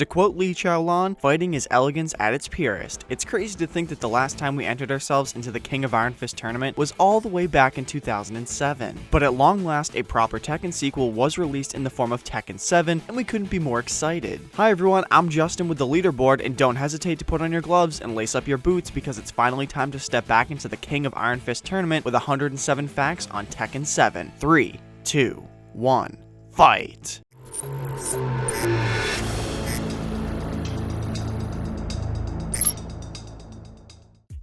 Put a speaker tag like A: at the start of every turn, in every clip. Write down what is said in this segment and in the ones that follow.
A: To quote Li Chaolan, fighting is elegance at its purest. It's crazy to think that the last time we entered ourselves into the King of Iron Fist tournament was all the way back in 2007. But at long last, a proper Tekken sequel was released in the form of Tekken 7, and we couldn't be more excited. Hi everyone, I'm Justin with the Leaderboard, and don't hesitate to put on your gloves and lace up your boots because it's finally time to step back into the King of Iron Fist tournament with 107 facts on Tekken 7. 3, 2, 1, fight!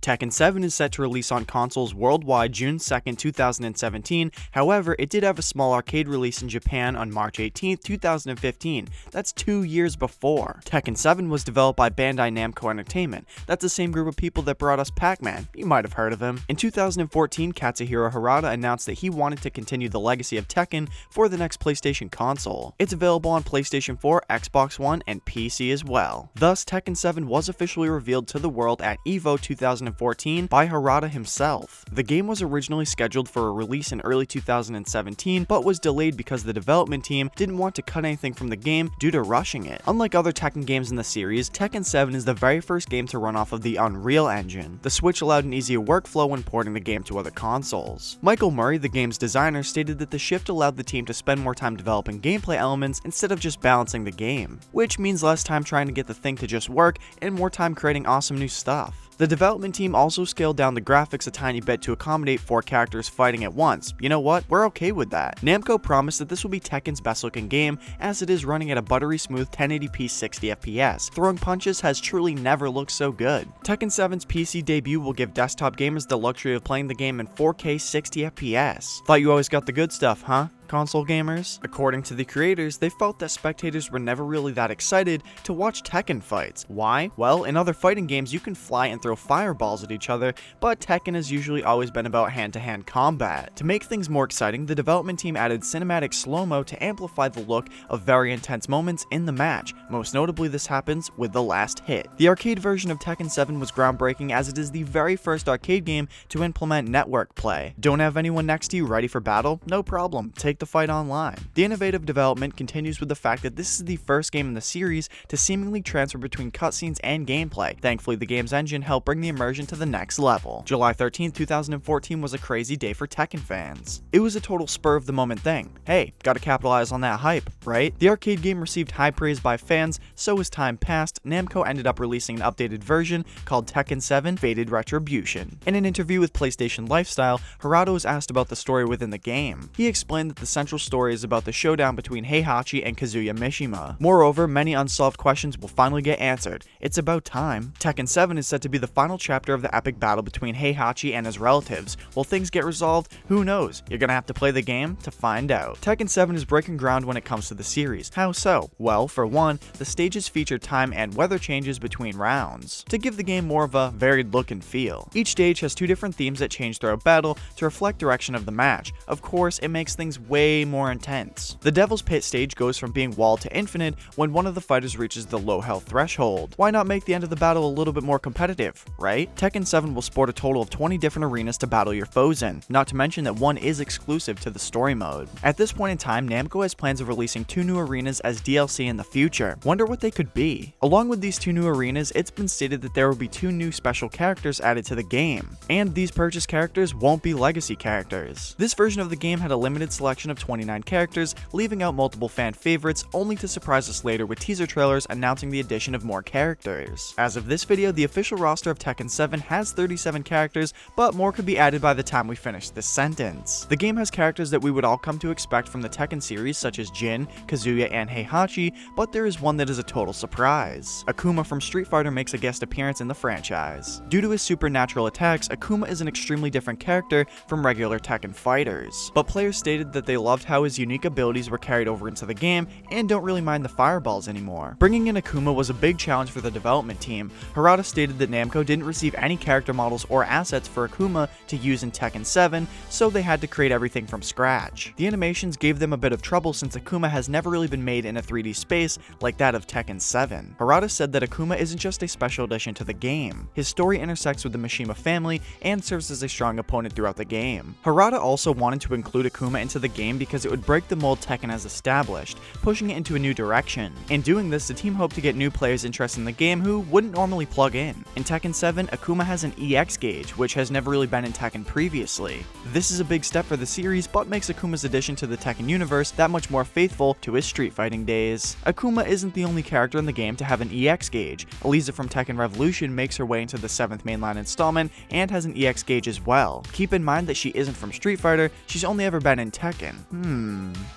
A: Tekken 7 is set to release on consoles worldwide June 2nd, 2017, however, it did have a small arcade release in Japan on March 18th, 2015, that's 2 years before. Tekken 7 was developed by Bandai Namco Entertainment, that's the same group of people that brought us Pac-Man, you might have heard of him. In 2014, Katsuhiro Harada announced that he wanted to continue the legacy of Tekken for the next PlayStation console. It's available on PlayStation 4, Xbox One, and PC as well. Thus, Tekken 7 was officially revealed to the world at EVO 2014 by Harada himself. The game was originally scheduled for a release in early 2017, but was delayed because the development team didn't want to cut anything from the game due to rushing it. Unlike other Tekken games in the series, Tekken 7 is the very first game to run off of the Unreal Engine. The Switch allowed an easier workflow when porting the game to other consoles. Michael Murray, the game's designer, stated that the shift allowed the team to spend more time developing gameplay elements instead of just balancing the game, which means less time trying to get the thing to just work and more time creating awesome new stuff. The development team also scaled down the graphics a tiny bit to accommodate 4 characters fighting at once. You know what? We're okay with that. Namco promised that this will be Tekken's best looking game, as it is running at a buttery smooth 1080p 60 FPS. Throwing punches has truly never looked so good. Tekken 7's PC debut will give desktop gamers the luxury of playing the game in 4K 60 FPS. Thought you always got the good stuff, huh? Console gamers? According to the creators, they felt that spectators were never really that excited to watch Tekken fights. Why? Well, in other fighting games you can fly and throw fireballs at each other, but Tekken has usually always been about hand-to-hand combat. To make things more exciting, the development team added cinematic slow-mo to amplify the look of very intense moments in the match. Most notably, this happens with the last hit. The arcade version of Tekken 7 was groundbreaking as it is the very first arcade game to implement network play. Don't have anyone next to you ready for battle? No problem. Take the fight online. The innovative development continues with the fact that this is the first game in the series to seemingly transfer between cutscenes and gameplay. Thankfully, the game's engine helped bring the immersion to the next level. July 13th, 2014 was a crazy day for Tekken fans. It was a total spur of the moment thing. Hey, gotta capitalize on that hype, right? The arcade game received high praise by fans, so as time passed, Namco ended up releasing an updated version called Tekken 7 Fated Retribution. In an interview with PlayStation Lifestyle, Harada was asked about the story within the game. He explained that the central story is about the showdown between Heihachi and Kazuya Mishima. Moreover, many unsolved questions will finally get answered. It's about time. Tekken 7 is said to be the final chapter of the epic battle between Heihachi and his relatives. Will things get resolved? Who knows? You're gonna have to play the game to find out. Tekken 7 is breaking ground when it comes to the series. How so? Well, for one, the stages feature time and weather changes between rounds to give the game more of a varied look and feel. Each stage has 2 different themes that change throughout battle to reflect direction of the match. Of course, it makes things way more intense. The Devil's Pit stage goes from being walled to infinite when one of the fighters reaches the low health threshold. Why not make the end of the battle a little bit more competitive, right? Tekken 7 will sport a total of 20 different arenas to battle your foes in, not to mention that one is exclusive to the story mode. At this point in time, Namco has plans of releasing 2 new arenas as DLC in the future. Wonder what they could be. Along with these 2 new arenas, it's been stated that there will be 2 new special characters added to the game, and these purchase characters won't be legacy characters. This version of the game had a limited selection of 29 characters, leaving out multiple fan favorites, only to surprise us later with teaser trailers announcing the addition of more characters. As of this video, the official roster of Tekken 7 has 37 characters, but more could be added by the time we finish this sentence. The game has characters that we would all come to expect from the Tekken series, such as Jin, Kazuya, and Heihachi, but there is one that is a total surprise. Akuma from Street Fighter makes a guest appearance in the franchise. Due to his supernatural attacks, Akuma is an extremely different character from regular Tekken fighters, but players stated that they loved how his unique abilities were carried over into the game and don't really mind the fireballs anymore. Bringing in Akuma was a big challenge for the development team. Harada stated that Namco didn't receive any character models or assets for Akuma to use in Tekken 7, so they had to create everything from scratch. The animations gave them a bit of trouble since Akuma has never really been made in a 3D space like that of Tekken 7. Harada said that Akuma isn't just a special addition to the game. His story intersects with the Mishima family and serves as a strong opponent throughout the game. Harada also wanted to include Akuma into the game because it would break the mold Tekken has established, pushing it into a new direction. In doing this, the team hoped to get new players interested in the game who wouldn't normally plug in. In Tekken 7, Akuma has an EX gauge, which has never really been in Tekken previously. This is a big step for the series, but makes Akuma's addition to the Tekken universe that much more faithful to his street fighting days. Akuma isn't the only character in the game to have an EX gauge. Eliza from Tekken Revolution makes her way into the 7th mainline installment and has an EX gauge as well. Keep in mind that she isn't from Street Fighter, she's only ever been in Tekken.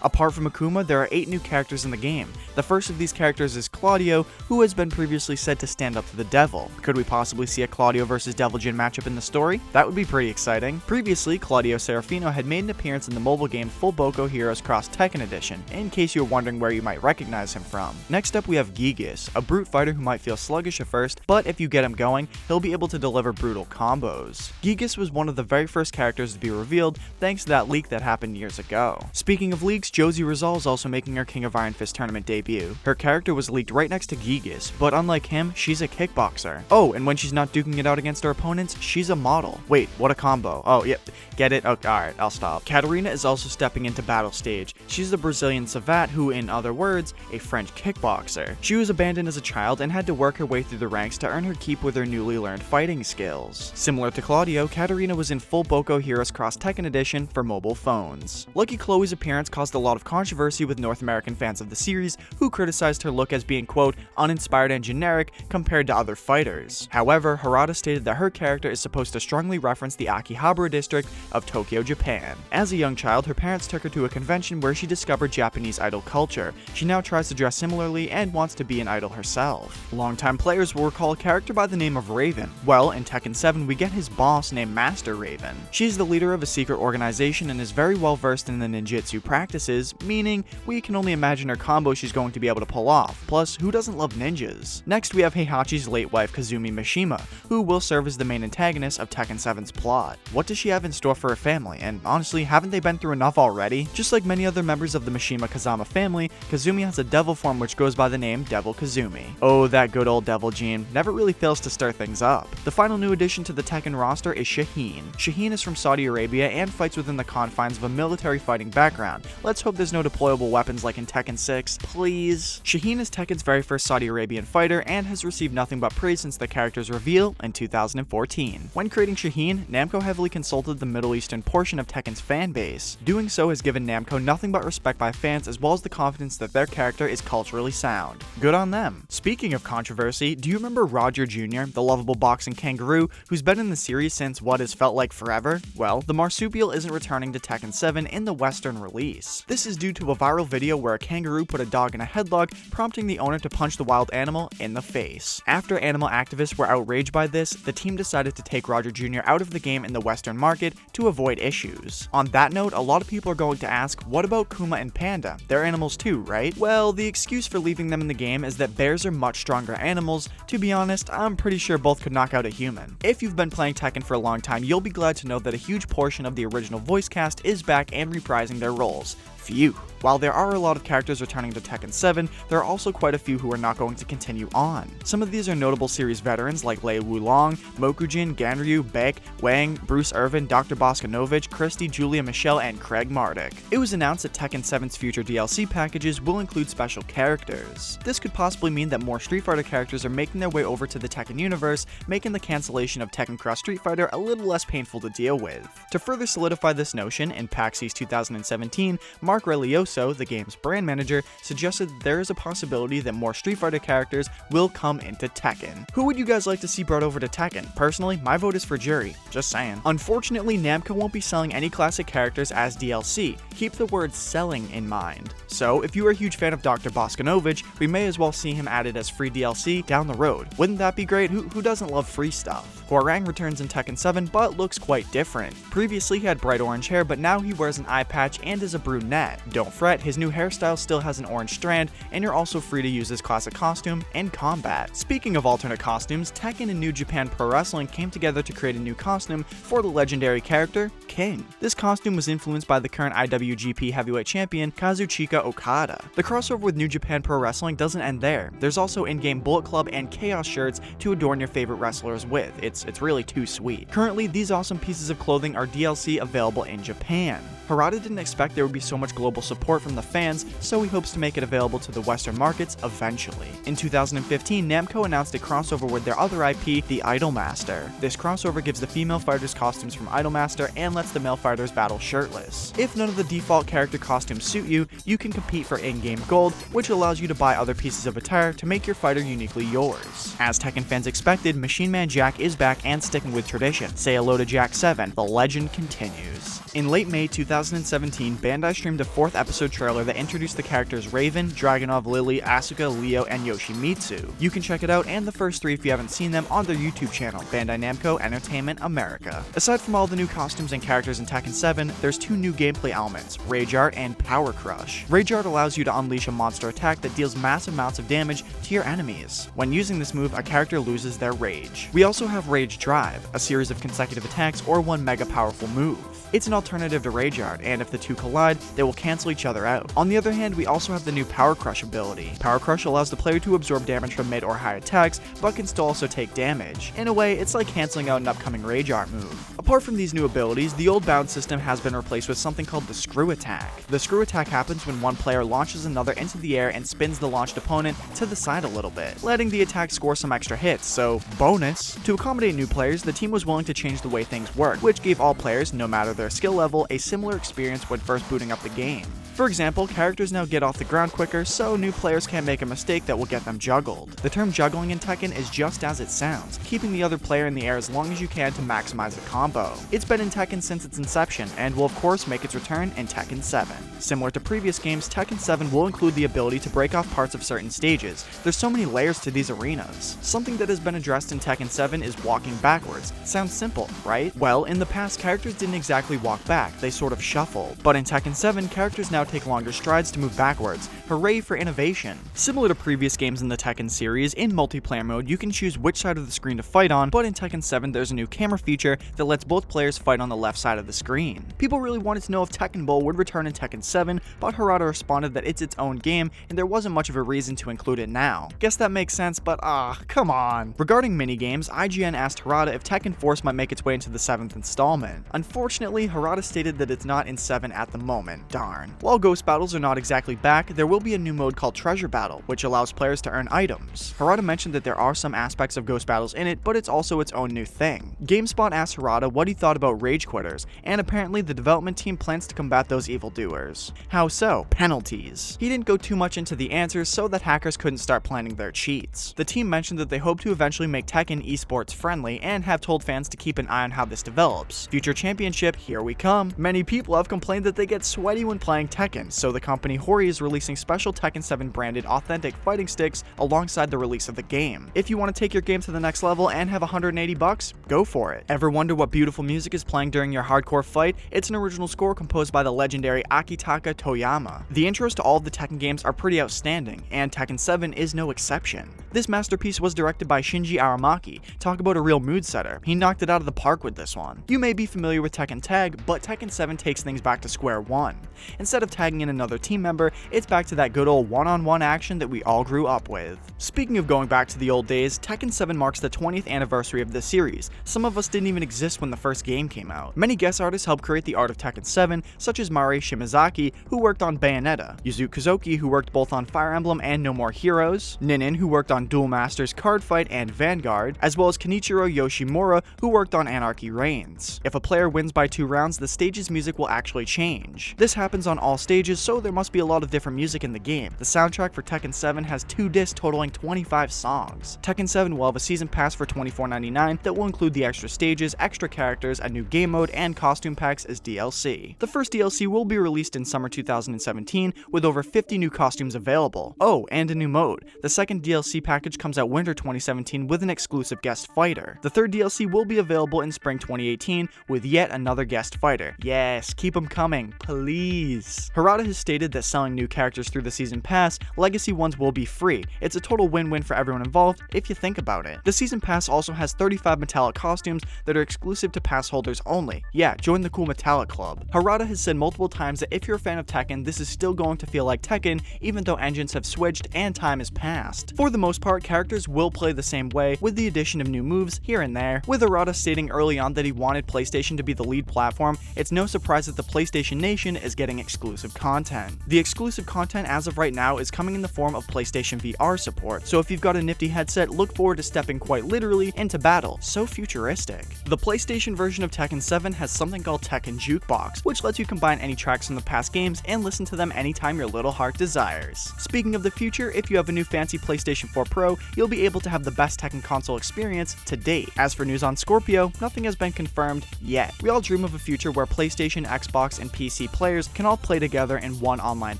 A: Apart from Akuma, there are 8 new characters in the game. The first of these characters is Claudio, who has been previously said to stand up to the Devil. Could we possibly see a Claudio vs Devil Jin matchup in the story? That would be pretty exciting. Previously, Claudio Serafino had made an appearance in the mobile game Full Boko Heroes Cross Tekken Edition, in case you were wondering where you might recognize him from. Next up we have Gigas, a brute fighter who might feel sluggish at first, but if you get him going, he'll be able to deliver brutal combos. Gigas was one of the very first characters to be revealed thanks to that leak that happened years ago. Speaking of leaks, Josie Rizal is also making her King of Iron Fist tournament debut. Her character was leaked right next to Gigas, but unlike him, she's a kickboxer. Oh, and when she's not duking it out against her opponents, she's a model. Wait, what a combo. Oh, yep, get it? Okay, alright, I'll stop. Katarina is also stepping into battle stage. She's the Brazilian Savat who, in other words, a French kickboxer. She was abandoned as a child and had to work her way through the ranks to earn her keep with her newly learned fighting skills. Similar to Claudio, Katarina was in Full Boko Heroes Cross Tekken Edition for mobile phones. Lucky Chloe's appearance caused a lot of controversy with North American fans of the series, who criticized her look as being, quote, uninspired and generic compared to other fighters. However, Harada stated that her character is supposed to strongly reference the Akihabara district of Tokyo, Japan. As a young child, her parents took her to a convention where she discovered Japanese idol culture. She now tries to dress similarly and wants to be an idol herself. Longtime players will recall a character by the name of Raven. Well, in Tekken 7, we get his boss named Master Raven. She's the leader of a secret organization and is very well versed in the ninjutsu practices, meaning we can only imagine her combo she's going to be able to pull off. Plus, who doesn't love ninjas? Next, we have Heihachi's late wife Kazumi Mishima, who will serve as the main antagonist of Tekken 7's plot. What does she have in store for her family? And honestly, haven't they been through enough already? Just like many other members of the Mishima Kazama family, Kazumi has a devil form which goes by the name Devil Kazumi. Oh, that good old devil gene never really fails to stir things up. The final new addition to the Tekken roster is Shaheen. Shaheen is from Saudi Arabia and fights within the confines of a military fighting background. Let's hope there's no deployable weapons like in Tekken 6, please. Shaheen is Tekken's very first Saudi Arabian fighter and has received nothing but praise since the character's reveal in 2014. When creating Shaheen, Namco heavily consulted the Middle Eastern portion of Tekken's fanbase. Doing so has given Namco nothing but respect by fans as well as the confidence that their character is culturally sound. Good on them. Speaking of controversy, do you remember Roger Jr., the lovable boxing kangaroo who's been in the series since what has felt like forever? Well, the marsupial isn't returning to Tekken 7 in the Western release. This is due to a viral video where a kangaroo put a dog in a headlock, prompting the owner to punch the wild animal in the face. After animal activists were outraged by this, the team decided to take Roger Jr. out of the game in the Western market to avoid issues. On that note, a lot of people are going to ask, what about Kuma and Panda? They're animals too, right? Well, the excuse for leaving them in the game is that bears are much stronger animals. To be honest, I'm pretty sure both could knock out a human. If you've been playing Tekken for a long time, you'll be glad to know that a huge portion of the original voice cast is back and reprising their roles. Phew. While there are a lot of characters returning to Tekken 7, there are also quite a few who are not going to continue on. Some of these are notable series veterans like Lei Wulong, Mokujin, Ganryu, Beck, Wang, Bruce Irvin, Dr. Boskanovich, Christy, Julia Michelle, and Craig Mardick. It was announced that Tekken 7's future DLC packages will include special characters. This could possibly mean that more Street Fighter characters are making their way over to the Tekken universe, making the cancellation of Tekken Cross Street Fighter a little less painful to deal with. To further solidify this notion, in PAX East 2017, Mark Relioso, the game's brand manager, suggested that there is a possibility that more Street Fighter characters will come into Tekken. Who would you guys like to see brought over to Tekken? Personally, my vote is for Jury. Just saying. Unfortunately, Namco won't be selling any classic characters as DLC. Keep the word selling in mind. So, if you are a huge fan of Dr. Boskanovich, we may as well see him added as free DLC down the road. Wouldn't that be great? Who doesn't love free stuff? Hwoarang returns in Tekken 7, but looks quite different. Previously, he had bright orange hair, but now he wears an eye patch and is a brunette. Don't fret, his new hairstyle still has an orange strand, and you're also free to use his classic costume in combat. Speaking of alternate costumes, Tekken and New Japan Pro Wrestling came together to create a new costume for the legendary character, King. This costume was influenced by the current IWGP Heavyweight Champion, Kazuchika Okada. The crossover with New Japan Pro Wrestling doesn't end there. There's also in-game Bullet Club and Chaos shirts to adorn your favorite wrestlers with. It's really too sweet. Currently, these awesome pieces of clothing are DLC available in Japan. Harada didn't expect there would be so much global support from the fans, so he hopes to make it available to the Western markets eventually. In 2015, Namco announced a crossover with their other IP, the Idolmaster. This crossover gives the female fighters costumes from Idolmaster and lets the male fighters battle shirtless. If none of the default character costumes suit you, you can compete for in-game gold, which allows you to buy other pieces of attire to make your fighter uniquely yours. As Tekken fans expected, Machine Man Jack is back and sticking with tradition. Say hello to Jack 7, the legend continues. In late May 2017, Bandai streamed a 4th episode trailer that introduced the characters Raven, Dragunov, Lily, Asuka, Leo, and Yoshimitsu. You can check it out and the first 3 if you haven't seen them on their YouTube channel, Bandai Namco Entertainment America. Aside from all the new costumes and characters in Tekken 7, there's 2 new gameplay elements, Rage Art and Power Crush. Rage Art allows you to unleash a monster attack that deals massive amounts of damage to your enemies. When using this move, a character loses their rage. We also have Rage Drive, a series of consecutive attacks or one mega powerful move. It's an alternative to Rage Art, and if the two collide, they will cancel each other out. On the other hand, we also have the new Power Crush ability. Power Crush allows the player to absorb damage from mid or high attacks, but can still also take damage. In a way, it's like canceling out an upcoming Rage Art move. Apart from these new abilities, the old bounce system has been replaced with something called the Screw Attack. The Screw Attack happens when one player launches another into the air and spins the launched opponent to the side a little bit, letting the attack score some extra hits, so bonus! To accommodate new players, the team was willing to change the way things work, which gave all players, no matter their skill level, a similar experience when first booting up the game. For example, characters now get off the ground quicker, so new players can't make a mistake that will get them juggled. The term juggling in Tekken is just as it sounds, keeping the other player in the air as long as you can to maximize the combo. It's been in Tekken since its inception, and will of course make its return in Tekken 7. Similar to previous games, Tekken 7 will include the ability to break off parts of certain stages. There's so many layers to these arenas. Something that has been addressed in Tekken 7 is walking backwards. Sounds simple, right? Well, in the past, characters didn't exactly walk back, they sort of shuffled. But in Tekken 7, characters now take longer strides to move backwards. Hooray for innovation! Similar to previous games in the Tekken series, in multiplayer mode you can choose which side of the screen to fight on, but in Tekken 7 there's a new camera feature that lets both players fight on the left side of the screen. People really wanted to know if Tekken Bowl would return in Tekken 7, but Harada responded that it's its own game and there wasn't much of a reason to include it now. Guess that makes sense, but come on. Regarding minigames, IGN asked Harada if Tekken Force might make its way into the 7th installment. Unfortunately, Harada stated that it's not in 7 at the moment. Darn. While Ghost Battles are not exactly back, there will be a new mode called Treasure Battle, which allows players to earn items. Harada mentioned that there are some aspects of Ghost Battles in it, but it's also its own new thing. GameSpot asked Harada what he thought about rage quitters, and apparently the development team plans to combat those evildoers. How so? Penalties. He didn't go too much into the answers so that hackers couldn't start planning their cheats. The team mentioned that they hope to eventually make Tekken esports friendly and have told fans to keep an eye on how this develops. Future Championship, here we come. Many people have complained that they get sweaty when playing Tekken, so the company Hori is releasing special Tekken 7 branded authentic fighting sticks alongside the release of the game. If you want to take your game to the next level and have $180, go for it. Ever wonder what beautiful music is playing during your hardcore fight? It's an original score composed by the legendary Akitaka Toyama. The intros to all of the Tekken games are pretty outstanding, and Tekken 7 is no exception. This masterpiece was directed by Shinji Aramaki. Talk about a real mood setter. He knocked it out of the park with this one. You may be familiar with Tekken Tag, but Tekken 7 takes things back to square one. Instead of tagging in another team member, it's back to that good old one-on-one action that we all grew up with. Speaking of going back to the old days, Tekken 7 marks the 20th anniversary of this series. Some of us didn't even exist when the first game came out. Many guest artists helped create the art of Tekken 7, such as Mari Shimazaki, who worked on Bayonetta, Yuzu Kozuki, who worked both on Fire Emblem and No More Heroes, Ninin, who worked on Duel Masters Card Fight and Vanguard, as well as Kenichiro Yoshimura, who worked on Anarchy Reigns. If a player wins by 2 rounds, the stage's music will actually change. This happens on all stages, so there must be a lot of different music in the game. The soundtrack for Tekken 7 has 2 discs totaling 25 songs. Tekken 7 will have a season pass for $24.99 that will include the extra stages, extra characters, a new game mode, and costume packs as DLC. The first DLC will be released in summer 2017 with over 50 new costumes available. Oh, and a new mode. The second DLC package comes out winter 2017 with an exclusive guest fighter. The third DLC will be available in spring 2018 with yet another guest fighter. Yes, keep them coming, please. Harada has stated that selling new characters through the season pass, legacy ones will be free. It's a total win-win for everyone involved if you think about it. The season pass also has 35 metallic costumes that are exclusive to pass holders only. Yeah, join the cool metallic club. Harada has said multiple times that if you're a fan of Tekken, this is still going to feel like Tekken even though engines have switched and time has passed. For the most part, characters will play the same way with the addition of new moves here and there. With Harada stating early on that he wanted PlayStation to be the lead platform, it's no surprise that the PlayStation Nation is getting exclusive content. The exclusive content as of right now is coming in the form of PlayStation VR support, so if you've got a nifty headset, look forward to stepping quite literally into battle. So futuristic. The PlayStation version of Tekken 7 has something called Tekken Jukebox, which lets you combine any tracks from the past games and listen to them anytime your little heart desires. Speaking of the future, if you have a new fancy PlayStation 4 Pro, you'll be able to have the best Tekken console experience to date. As for news on Scorpio, nothing has been confirmed yet. We all dream of a future where PlayStation, Xbox, and PC players can all play together in one online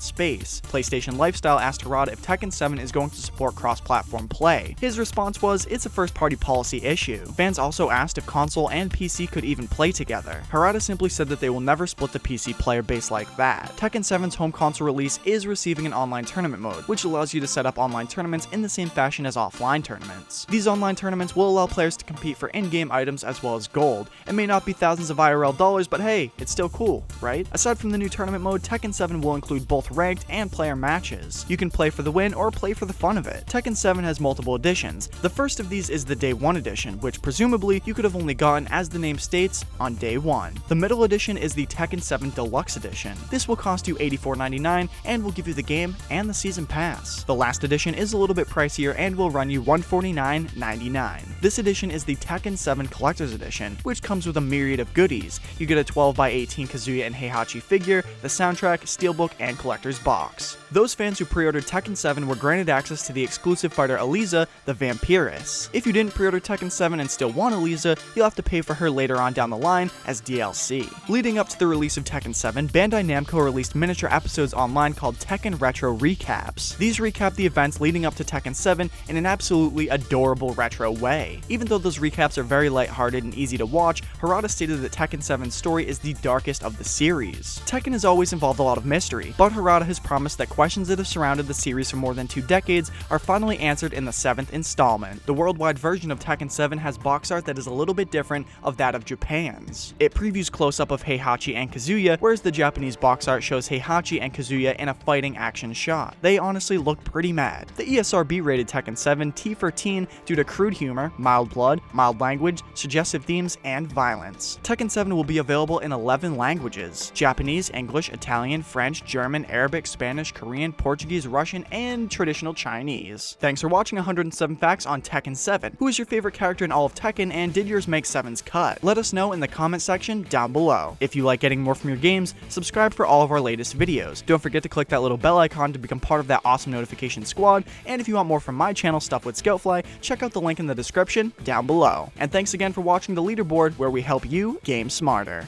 A: space. PlayStation Lifestyle asked Harada if Tekken 7 is going to support cross-platform play. His response was, it's a first-party policy issue. Fans also asked if console and PC could even play together. Harada simply said that they will never split the PC player base like that. Tekken 7's home console release is receiving an online tournament mode, which allows you to set up online tournaments in the same fashion as offline tournaments. These online tournaments will allow players to compete for in-game items as well as gold. It may not be thousands of IRL dollars, but hey, it's still cool, right? Aside from the new tournament mode, Tekken 7 will include both ranked and player matches. You can play for the win or play for the fun of it. Tekken 7 has multiple editions. The first of these is the Day 1 edition, which presumably you could have only gotten, as the name states, on Day 1. The middle edition is the Tekken 7 Deluxe edition. This will cost you $84.99 and will give you the game and the season pass. The last edition is a little bit pricier and will run you $149.99. This edition is the Tekken 7 Collector's Edition, which comes with a myriad of goodies. You get a 12x18 Kazuya and Heihachi figure, the soundtrack, steelbook, and collector's box. Those fans who pre-ordered Tekken 7 were granted access to the exclusive fighter Eliza, the Vampiress. If you didn't pre-order Tekken 7 and still want Eliza, you'll have to pay for her later on down the line as DLC. Leading up to the release of Tekken 7, Bandai Namco released miniature episodes online called Tekken Retro Recaps. These recap the events leading up to Tekken 7 in an absolutely adorable retro way. Even though those recaps are very lighthearted and easy to watch, Harada stated that Tekken 7's story is the darkest of the series. Tekken has always involved a lot of mystery, but Harada has promised that questions that have surrounded the series for more than 2 decades are finally answered in the 7th installment. The worldwide version of Tekken 7 has box art that is a little bit different of that of Japan's. It previews close-up of Heihachi and Kazuya, whereas the Japanese box art shows Heihachi and Kazuya in a fighting action shot. They honestly look pretty mad. The ESRB rated Tekken 7 T for teen due to crude humor, mild blood, mild language, suggestive themes, and violence. Tekken 7 will be available in 11 languages: Japanese, English, Italian, French, German, Arabic, Spanish, Korean, Portuguese, Russian, and traditional Chinese. Thanks for watching 107 Facts on Tekken 7. Who is your favorite character in all of Tekken, and did yours make 7's cut? Let us know in the comment section down below. If you like getting more from your games, subscribe for all of our latest videos. Don't forget to click that little bell icon to become part of that awesome notification squad, and if you want more from my channel, Stuff with Scoutfly, check out the link in the description down below. And thanks again for watching the Leaderboard, where we help you game smarter.